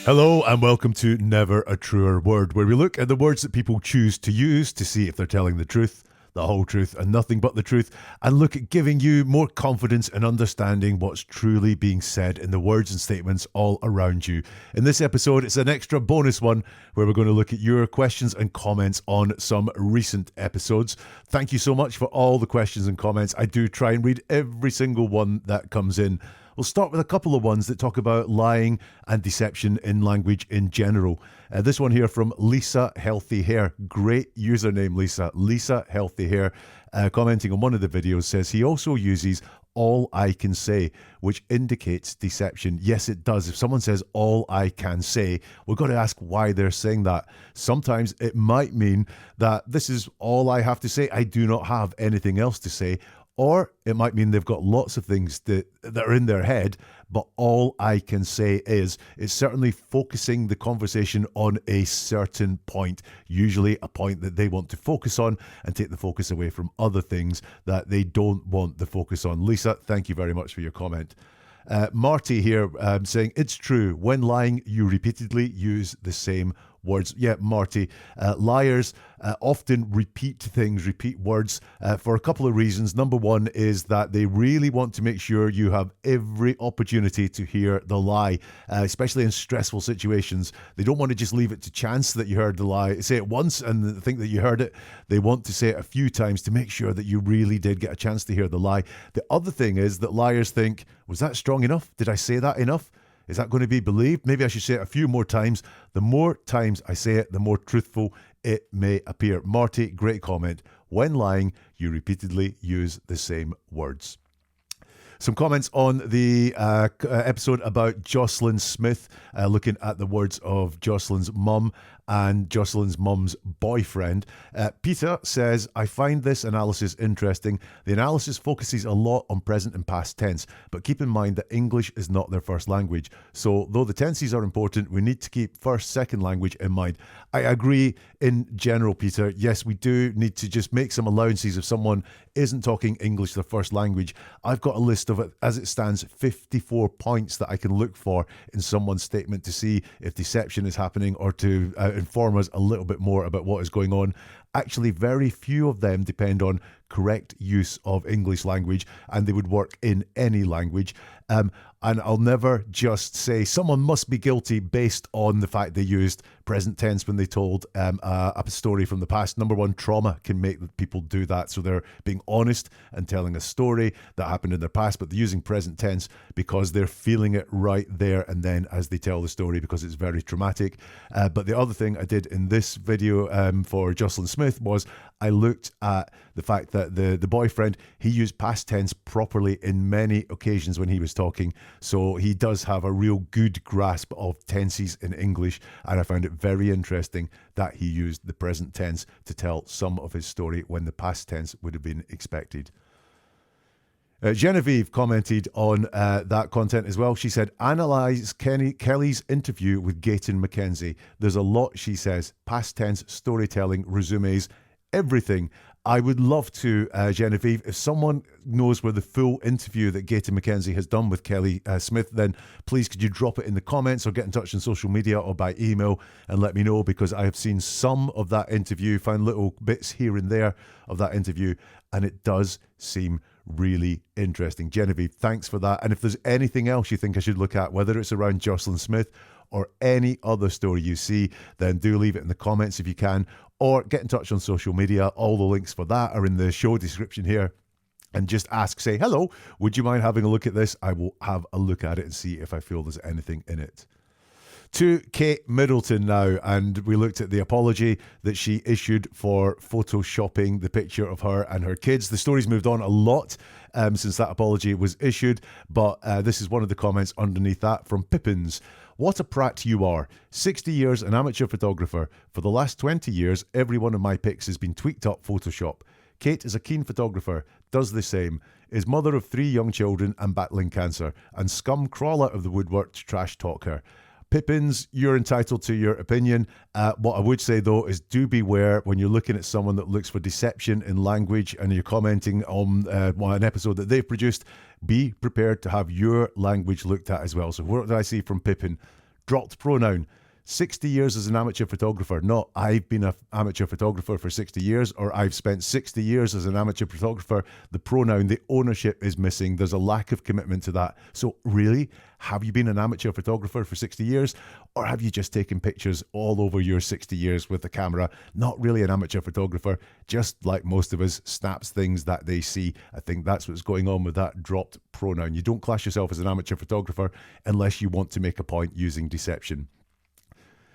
Hello and welcome to Never a Truer Word, where we look at the words that people choose to use to see if they're telling the truth, the whole truth and nothing but the truth, and look at giving you more confidence in understanding what's truly being said in the words and statements all around you. In this episode, it's an extra bonus one where we're going to look at your questions and comments on some recent episodes. Thank you so much for all the questions and comments. I do try and read every single one that comes in. We'll start with a couple of ones that talk about lying and deception in language in general. This one here from Lisa Healthy Hair. Great username, Lisa. Lisa Healthy Hair, commenting on one of the videos, says he also uses all I can say, which indicates deception. Yes, it does. If someone says all I can say, we've got to ask why they're saying that. Sometimes it might mean that this is all I have to say. I do not have anything else to say. Or it might mean they've got lots of things that are in their head, but all I can say is, it's certainly focusing the conversation on a certain point, usually a point that they want to focus on and take the focus away from other things that they don't want the focus on. Lisa, thank you very much for your comment. Marty here saying, it's true, when lying, you repeatedly use the same words. Yeah, Marty, liars often repeat things, repeat words for a couple of reasons. Number one is that they really want to make sure you have every opportunity to hear the lie, especially in stressful situations. They don't want to just leave it to chance that you heard the lie. Say it once and think that you heard it. They want to say it a few times to make sure that you really did get a chance to hear the lie. The other thing is that liars think, was that strong enough? Did I say that enough? Is that going to be believed? Maybe I should say it a few more times. The more times I say it, the more truthful it may appear. Marty, great comment. When lying, you repeatedly use the same words. Some comments on the episode about Joslin Smith, looking at the words of Joslin's mum and Joslin's mum's boyfriend. Peter says, I find this analysis interesting. The analysis focuses a lot on present and past tense, but keep in mind that English is not their first language. So though the tenses are important, we need to keep first, second language in mind. I agree in general, Peter. Yes, we do need to just make some allowances if someone isn't talking English their first language. I've got a list of it, as it stands, 54 points that I can look for in someone's statement to see if deception is happening or to inform us a little bit more about what is going on. Actually, very few of them depend on correct use of English language, and they would work in any language. And I'll never just say someone must be guilty based on the fact they used present tense when they told a story from the past. Number one, trauma can make people do that. So they're being honest and telling a story that happened in their past, but they're using present tense because they're feeling it right there and then as they tell the story, because it's very traumatic. But the other thing I did in this video for Joslin Smith was I looked at the fact that the boyfriend, he used past tense properly in many occasions when he was talking. So he does have a real good grasp of tenses in English. And I found it very interesting that he used the present tense to tell some of his story when the past tense would have been expected. Genevieve commented on that content as well. She said, analyse Kelly's interview with Gayton McKenzie. There's a lot, she says, past tense, storytelling, resumes, everything. I would love to, Genevieve, if someone knows where the full interview that Gayton McKenzie has done with Kelly Smith, then please could you drop it in the comments or get in touch on social media or by email and let me know, because I have seen some of that interview, found little bits here and there of that interview, and it does seem really interesting. Genevieve, thanks for that. And if there's anything else you think I should look at, whether it's around Joslin Smith or any other story you see, then do leave it in the comments if you can, or get in touch on social media. All the links for that are in the show description here. And just ask, say, hello, would you mind having a look at this? I will have a look at it and see if I feel there's anything in it. To Kate Middleton now, and we looked at the apology that she issued for photoshopping the picture of her and her kids. The story's moved on a lot since that apology was issued, but this is one of the comments underneath that from Pippins. What a prat you are. 60 years an amateur photographer. For the last 20 years, every one of my pics has been tweaked up Photoshop. Kate is a keen photographer, does the same, is mother of 3 young children and battling cancer, and scum crawl out of the woodwork to trash talk her. Pippins, you're entitled to your opinion. What I would say, though, is do beware when you're looking at someone that looks for deception in language and you're commenting on an episode that they've produced. Be prepared to have your language looked at as well. So what did I see from Pippin? Dropped pronoun. 60 years as an amateur photographer. Not I've been an amateur photographer for 60 years or I've spent 60 years as an amateur photographer. The pronoun, the ownership is missing. There's a lack of commitment to that. So really, have you been an amateur photographer for 60 years or have you just taken pictures all over your 60 years with the camera? Not really an amateur photographer, just like most of us, snaps things that they see. I think that's what's going on with that dropped pronoun. You don't class yourself as an amateur photographer unless you want to make a point using deception.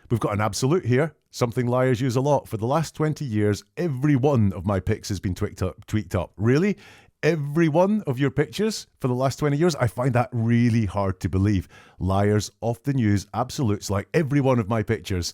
We've got an absolute here, something liars use a lot. For the last 20 years, every one of my pics has been tweaked up. Really? Every one of your pictures for the last 20 years? I find that really hard to believe. Liars often use absolutes like every one of my pictures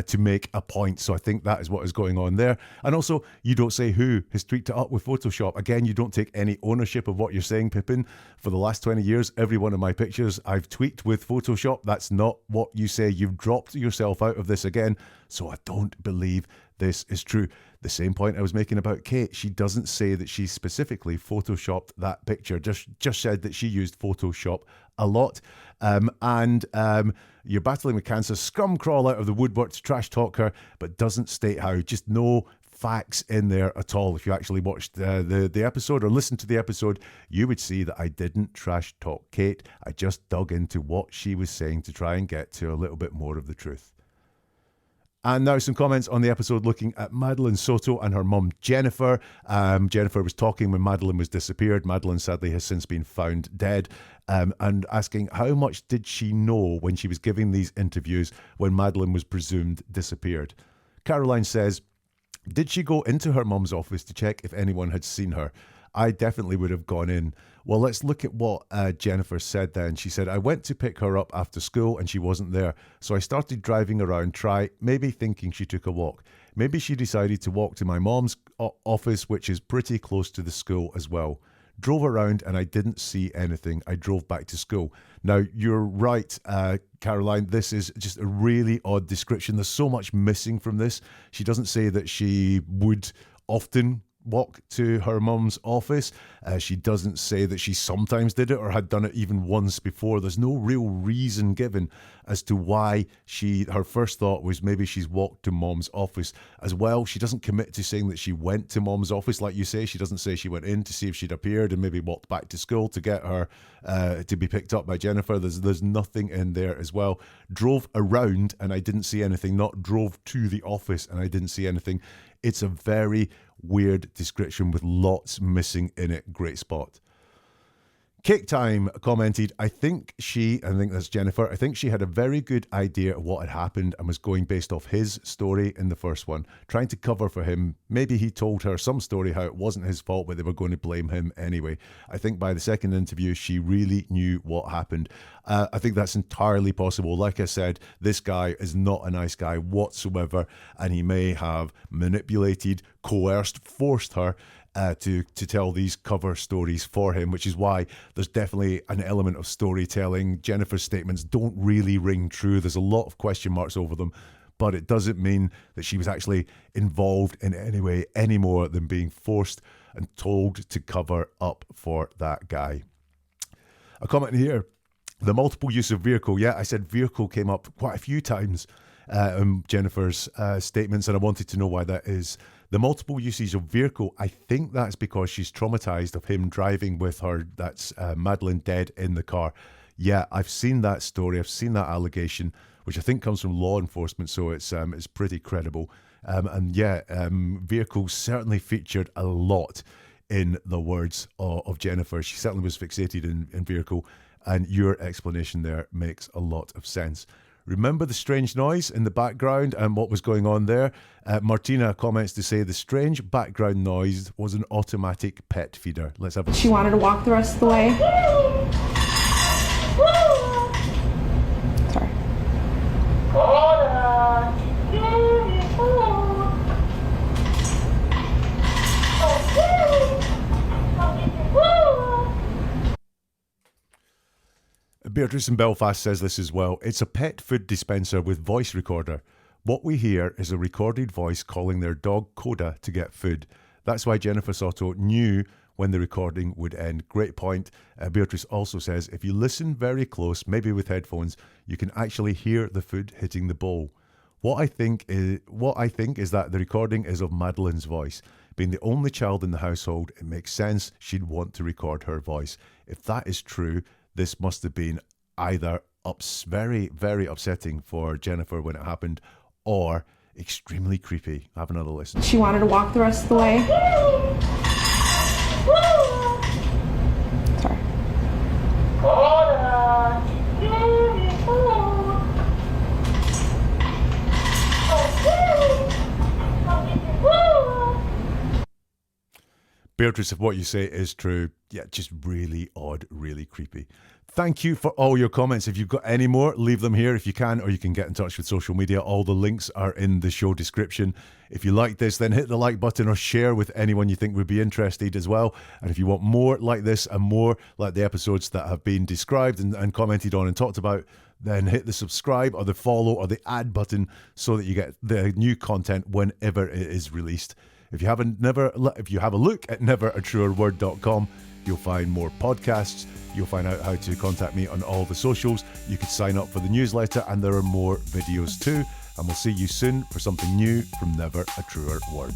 to make a point. So I think that is what is going on there. And also, you don't say who has tweaked it up with Photoshop. Again, you don't take any ownership of what you're saying, Pippin. For the last 20 years, every one of my pictures I've tweaked with Photoshop. That's not what you say. You've dropped yourself out of this again. So I don't believe this is true. The same point I was making about Kate. She doesn't say that she specifically Photoshopped that picture. Just said that she used Photoshop a lot. You're battling with cancer. Scum crawl out of the woodwork to trash talk her, but doesn't state how. Just no facts in there at all. If you actually watched the episode or listened to the episode, you would see that I didn't trash talk Kate. I just dug into what she was saying to try and get to a little bit more of the truth. And now some comments on the episode looking at Madeline, Soto and her mum Jennifer. Jennifer was talking when Madeline was disappeared. Madeline sadly has since been found dead. And asking how much did she know when she was giving these interviews when Madeline was presumed disappeared. Caroline says, did she go into her mum's office to check if anyone had seen her? I definitely would have gone in. Well, let's look at what Jennifer said then. She said, I went to pick her up after school and she wasn't there. So I started driving around, maybe thinking she took a walk. Maybe she decided to walk to my mom's office, which is pretty close to the school as well. Drove around and I didn't see anything. I drove back to school. Now, you're right, Caroline. This is just a really odd description. There's so much missing from this. She doesn't say that she would often walk to her mum's office. She doesn't say that she sometimes did it or had done it even once before. There's no real reason given as to why her first thought was maybe she's walked to mom's office as well. She doesn't commit to saying that she went to mom's office like you say. She doesn't say she went in to see if she'd appeared and maybe walked back to school to get her to be picked up by Jennifer. There's nothing in there as well. Drove around and I didn't see anything, not drove to the office and I didn't see anything. It's a very weird description with lots missing in it. Great spot. Cake Time commented, I think that's Jennifer, I think she had a very good idea of what had happened and was going based off his story in the first one, trying to cover for him. Maybe he told her some story how it wasn't his fault, but they were going to blame him anyway. I think by the second interview, she really knew what happened. I think that's entirely possible. Like I said, this guy is not a nice guy whatsoever, and he may have manipulated, coerced, forced her to tell these cover stories for him, which is why there's definitely an element of storytelling. Jennifer's statements don't really ring true. There's a lot of question marks over them, but it doesn't mean that she was actually involved in any way any more than being forced and told to cover up for that guy. A comment here, the multiple use of vehicle. Yeah, I said vehicle came up quite a few times in Jennifer's statements, and I wanted to know why that is. The multiple usage of vehicle, I think that's because she's traumatized of him driving with her. That's Madeline dead in the car. Yeah, I've seen that story. I've seen that allegation, which I think comes from law enforcement, so it's pretty credible. Vehicles certainly featured a lot in the words of Jennifer. She certainly was fixated in vehicle, and your explanation there makes a lot of sense. Remember the strange noise in the background and what was going on there? Martina comments to say the strange background noise was an automatic pet feeder. Let's have a She wanted to walk the rest of the way. Sorry. Beatrice in Belfast says this as well. It's a pet food dispenser with voice recorder. What we hear is a recorded voice calling their dog Coda to get food. That's why Jennifer Soto knew when the recording would end. Great point. Beatrice also says, if you listen very close, maybe with headphones, you can actually hear the food hitting the bowl. What I think is that the recording is of Madeline's voice. Being the only child in the household, it makes sense she'd want to record her voice. If that is true, this must have been either very, very upsetting for Jennifer when it happened, or extremely creepy. Have another listen. She wanted to walk the rest of the way. Sorry. Beatrice, if what you say is true, yeah, just really odd, really creepy. Thank you for all your comments. If you've got any more, leave them here if you can, or you can get in touch with social media. All the links are in the show description. If you like this, then hit the like button or share with anyone you think would be interested as well. And if you want more like this and more like the episodes that have been described and commented on and talked about, then hit the subscribe or the follow or the add button so that you get the new content whenever it is released. If you have a look at neveratruerword.com, you'll find more podcasts. You'll find out how to contact me on all the socials. You can sign up for the newsletter, and there are more videos too. And we'll see you soon for something new from Never a Truer Word.